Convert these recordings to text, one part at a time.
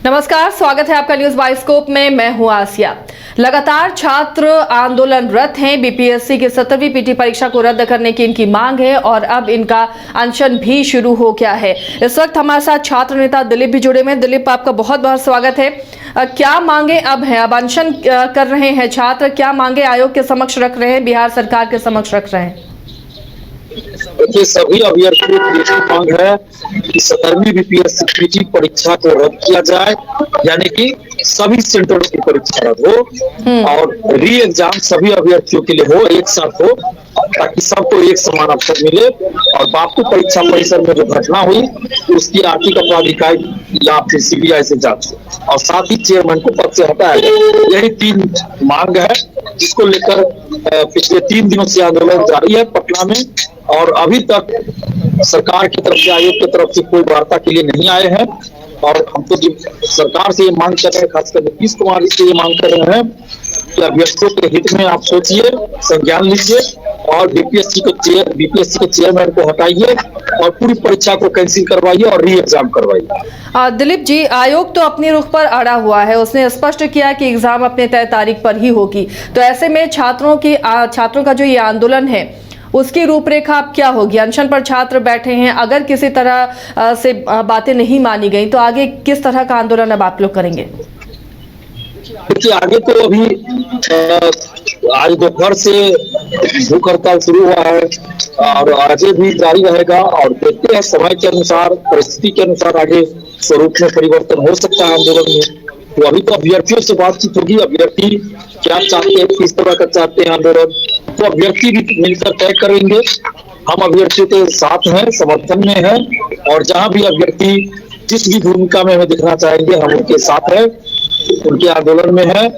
नमस्कार, स्वागत है आपका न्यूज बाइस्कोप में। मैं हूं आसिया। लगातार छात्र आंदोलनरत हैं। बीपीएससी की 17वीं पीटी परीक्षा को रद्द करने की इनकी मांग है और अब इनका अनशन भी शुरू हो गया है। इस वक्त हमारे साथ छात्र नेता दिलीप भी जुड़े हुए हैं। दिलीप, आपका बहुत बहुत स्वागत है। क्या मांगे अब हैं? अब अनशन कर रहे हैं छात्र, क्या मांगे आयोग के समक्ष रख रहे हैं, बिहार सरकार के समक्ष रख रहे हैं? देखिए, सभी अभ्यर्थियों की मांग है कि 17वीं बीपीएससी पीटी परीक्षा को रद्द किया जाए, यानी कि सभी सेंटरों की परीक्षा रद्द हो और री एग्जाम सभी अभ्यर्थियों के लिए हो, एक साथ हो, ताकि सबको एक समान अवसर मिले। और बापू परीक्षा परिसर में जो घटना हुई उसकी आर्थिक अपराधिकार या फिर सीबीआई से जांच हो और साथ ही चेयरमैन को पद से हटाया जाए। यही 3 मांग है जिसको लेकर पिछले 3 दिनों से आंदोलन जारी है पटना में। और अभी तक सरकार की तरफ से, आयोग की तरफ से कोई वार्ता के लिए नहीं आए हैं। और हम तो सरकार से ये मांग कर रहे हैं, खासकर नीतीश कुमार जी से ये मांग कर रहे हैं कि अभ्यर्थियों के हित में आप सोचिए, संज्ञान लीजिए और बीपीएससी के चेयरमैन को हटाइए और पूरी परीक्षा को कैंसिल करवाइए और री एग्जाम करवाइए। दिलीप जी, आयोग तो अपने रुख पर अड़ा हुआ है। उसने स्पष्ट किया कि एग्जाम अपने तय तारीख पर ही होगी। तो ऐसे में छात्रों का जो ये आंदोलन है उसकी रूपरेखा अब क्या होगी? अनशन पर छात्र बैठे हैं। अगर किसी तरह से बातें नहीं मानी गई तो आगे किस तरह का आंदोलन अब आप लोग करेंगे? देखिए, आगे तो अभी आज दोपहर से भूख हड़ताल शुरू हुआ है और आज भी जारी रहेगा। और देखते हैं समय के अनुसार, परिस्थिति के अनुसार आगे स्वरूप में परिवर्तन हो सकता है आंदोलन में। तो अभी तो अभ्यर्थियों से बातचीत होगी, अभ्यर्थी क्या चाहते हैं, किस तरह का चाहते हैं आंदोलन, तो अभ्यर्थी भी मिलकर तय करेंगे। हम अभ्यर्थियों के साथ हैं, समर्थन में हैं और जहां भी अभ्यर्थी जिस भी भूमिका में हमें दिखना चाहेंगे हम उनके साथ हैं, उनके आंदोलन में है,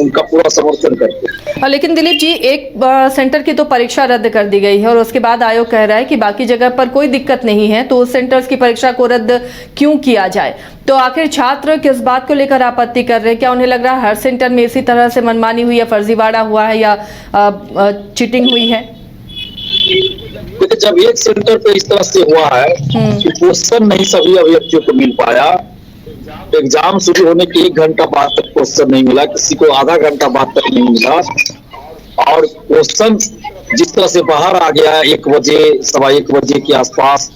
उनका पूरा समर्थन करते हैं। लेकिन दिलीप जी, एक सेंटर की तो परीक्षा रद्द कर दी गई है और उसके बाद आयोग कह रहा है कि बाकी जगह पर कोई दिक्कत नहीं है, तो उस सेंटर्स की परीक्षा को रद्द क्यों किया जाए? तो आखिर छात्र किस बात को लेकर आपत्ति कर रहे हैं? क्या उन्हें लग रहा है हर सेंटर में इसी तरह से मनमानी हुई है, फर्जीवाड़ा हुआ है या चीटिंग हुई है? जब एक सेंटर पे इस तरह से हुआ है कि क्वेश्चन नहीं सभी अभ्यर्थियों को मिल पाया, एग्जाम शुरू होने के 1 घंटा बाद तक क्वेश्चन नहीं मिला, किसी को आधा घंटा बाद तक नहीं मिला और क्वेश्चन जिस तरह से बाहर आ गया 1 बजे, 1:15 बजे के आसपास,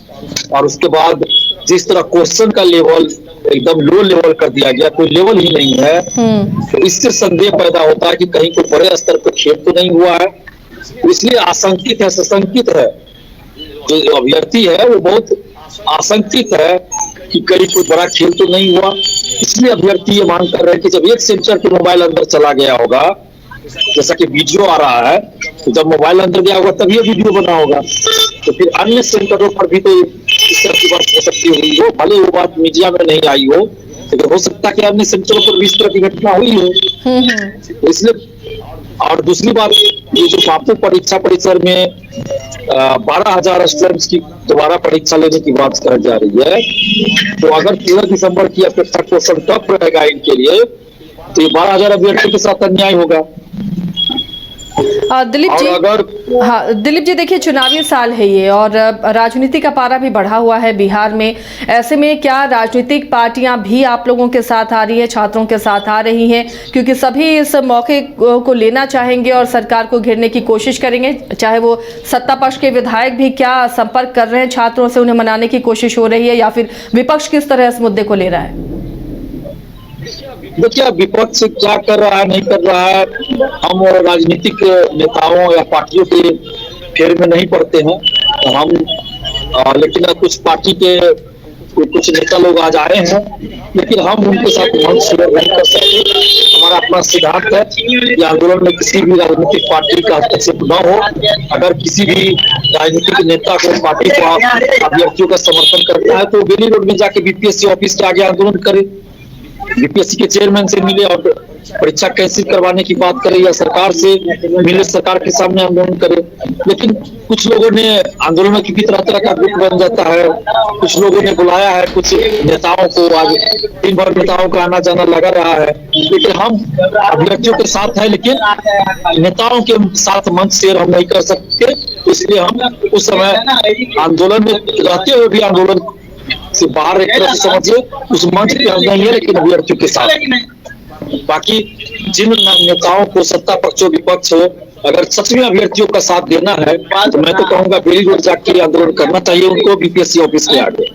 और उसके बाद जिस तरह क्वेश्चन का लेवल एकदम लो लेवल कर दिया गया, कोई लेवल ही नहीं है, तो इससे संदेह पैदा होता है कि कहीं कोई बड़े स्तर पर खेल तो नहीं हुआ है। इसलिए आशंकित है, सशंकित है, जो अभ्यर्थी है वो बहुत आशंकित है कि कहीं कोई बड़ा खेल तो नहीं हुआ। इसलिए अभ्यर्थी ये मांग कर रहे हैं कि जब एक सेंटर पे मोबाइल अंदर चला गया होगा, जैसा कि वीडियो आ रहा है, तो जब मोबाइल अंदर गया होगा तभी वीडियो बना होगा, तो फिर अन्य सेंटरों पर भी तो इस तरह की बात हो सकती हुई हो, भले वो बात मीडिया में नहीं आई हो, लेकिन हो सकता है कि अन्य सेंटरों पर भी इस तरह की घटना हुई हो। इसलिए, और दूसरी बात, ये जो बापू परीक्षा परिसर में 12,000 स्टूडेंट्स की दोबारा परीक्षा लेने की बात कर जा रही है, तो अगर 13 दिसंबर की अपेक्षा क्वेश्चन टफ रहेगा इनके लिए, तो ये 12,000 अभ्यर्थियों के साथ अन्याय होगा। दिलीप जी, हाँ दिलीप जी, देखिए चुनावी साल है ये और राजनीति का पारा भी बढ़ा हुआ है बिहार में। ऐसे में क्या राजनीतिक पार्टियां भी आप लोगों के साथ आ रही है, छात्रों के साथ आ रही हैं? क्योंकि सभी इस मौके को लेना चाहेंगे और सरकार को घेरने की कोशिश करेंगे। चाहे वो सत्ता पक्ष के विधायक भी क्या संपर्क कर रहे हैं छात्रों से, उन्हें मनाने की कोशिश हो रही है, या फिर विपक्ष किस तरह इस मुद्दे को ले रहा है? देखिए, विपक्ष क्या कर रहा है, नहीं कर रहा है, हम राजनीतिक नेताओं या पार्टियों के फेर में नहीं पड़ते हैं। तो हम लेकिन कुछ पार्टी के कुछ नेता लोग आज आए हैं, लेकिन हम उनके साथ मंच शेयर नहीं कर सकते। हमारा अपना सिद्धांत है कि आंदोलन में किसी भी राजनीतिक पार्टी का हस्तक्षेप न हो। अगर किसी भी राजनीतिक नेता को, पार्टी को अभ्यर्थियों का समर्थन करना है तो बेली रोड में जाके बीपीएससी ऑफिस के आगे आंदोलन करे, बीपीएससी के चेयरमैन से मिले और परीक्षा कैंसिल करवाने की बात करे, या सरकार से मिले, सरकार के सामने आंदोलन करे। लेकिन कुछ लोगों ने आंदोलन की तरह तरह का गुट बन जाता है, कुछ लोगों ने बुलाया है कुछ नेताओं को, आज दिन भर नेताओं का आना जाना लगा रहा है। लेकिन हम अभ्यर्थियों के साथ हैं, लेकिन नेताओं के साथ मंच शेयर हम नहीं कर सकते। इसलिए हम उस समय आंदोलन में रहते हुए भी आंदोलन से बाहर एक तरह से समझिए उस मंच पे हम नहीं है, लेकिन अभ्यर्थियों के साथ। बाकी जिन नेताओं को सत्ता पक्ष हो विपक्ष हो, अगर सच में अभ्यर्थियों का साथ देना है तो मैं तो कहूंगा बेली रोड जाके आंदोलन करना चाहिए उनको बीपीएससी ऑफिस के आगे।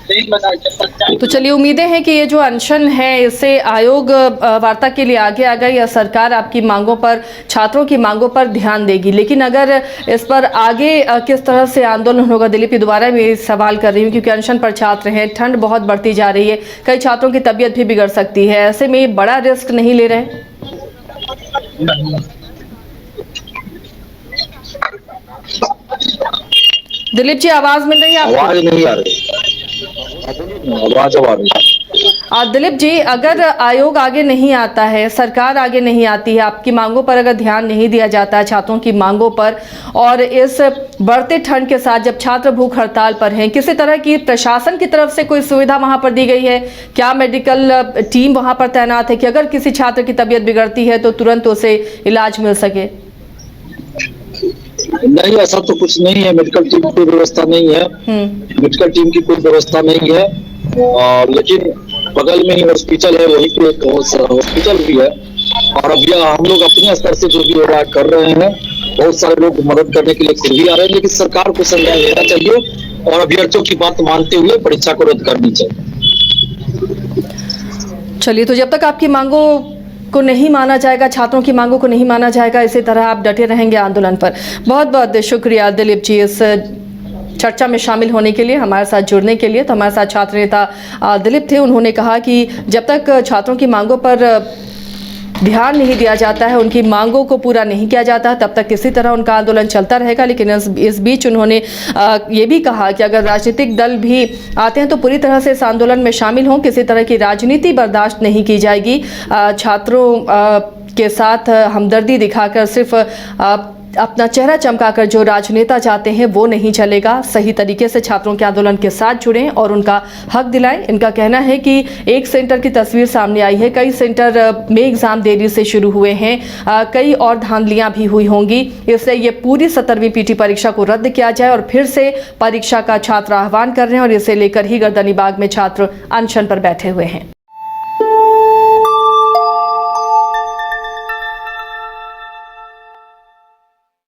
तो चलिए, उम्मीदें हैं कि ये जो अनशन है इससे आयोग वार्ता के लिए आगे आ गई या सरकार आपकी मांगों पर, छात्रों की मांगों पर ध्यान देगी। लेकिन अगर इस पर आगे किस तरह से आंदोलन होगा, दिलीप की दोबारा मैं सवाल कर रही हूँ, क्योंकि अनशन पर छात्र हैं, ठंड बहुत बढ़ती जा रही है, कई छात्रों की तबीयत भी बिगड़ सकती है, ऐसे में बड़ा रिस्क नहीं ले रहे? दिलीप जी, आवाज मिल रही है आपको? आवाज नहीं आ रही, आवाज आ रही है। दिलीप जी, अगर आयोग आगे नहीं आता है, सरकार आगे नहीं आती है, आपकी मांगों पर अगर ध्यान नहीं दिया जाता है, छात्रों की मांगों पर, और इस बढ़ते ठंड के साथ जब छात्र भूख हड़ताल पर हैं, किसी तरह की प्रशासन की तरफ से कोई सुविधा वहां पर दी गई है? क्या मेडिकल टीम वहां पर तैनात है कि अगर किसी छात्र की तबीयत बिगड़ती है तो तुरंत उसे इलाज मिल सके? नहीं, ऐसा तो कुछ नहीं है, मेडिकल टीम की कोई व्यवस्था नहीं है, मेडिकल टीम की कोई व्यवस्था नहीं है। और लेकिन बगल में ही हॉस्पिटल है, वहीं पे एक हॉस्पिटल भी है, और अभी हम लोग अपने स्तर से जो भी हो रहा है कर रहे हैं। बहुत सारे लोग मदद करने के लिए खुद भी आ रहे हैं, लेकिन सरकार को संज्ञान लेना चाहिए और अभ्यर्थियों की बात मानते हुए परीक्षा को रद्द करनी चाहिए। चलिए, तो जब तक आपकी मांगों को नहीं माना जाएगा, छात्रों की मांगों को नहीं माना जाएगा, इसी तरह आप डटे रहेंगे आंदोलन पर। बहुत बहुत शुक्रिया दिलीप जी इस चर्चा में शामिल होने के लिए, हमारे साथ जुड़ने के लिए। तो हमारे साथ छात्र नेता दिलीप थे, उन्होंने कहा कि जब तक छात्रों की मांगों पर ध्यान नहीं दिया जाता है, उनकी मांगों को पूरा नहीं किया जाता, तब तक किसी तरह उनका आंदोलन चलता रहेगा। लेकिन इस बीच उन्होंने ये भी कहा कि अगर राजनीतिक दल भी आते हैं तो पूरी तरह से इस आंदोलन में शामिल हों, किसी तरह की राजनीति बर्दाश्त नहीं की जाएगी। छात्रों के साथ हमदर्दी दिखाकर सिर्फ अपना चेहरा चमकाकर जो राजनेता चाहते हैं वो नहीं चलेगा। सही तरीके से छात्रों के आंदोलन के साथ जुड़ें और उनका हक दिलाएं। इनका कहना है कि एक सेंटर की तस्वीर सामने आई है, कई सेंटर में एग्जाम देरी से शुरू हुए हैं, कई और धांधलियां भी हुई होंगी, इसलिए ये पूरी 17वीं पीटी परीक्षा को रद्द किया जाए और फिर से परीक्षा का छात्र आह्वान कर रहे हैं और इसे लेकर ही गर्दनीबाग में छात्र अनशन पर बैठे हुए हैं।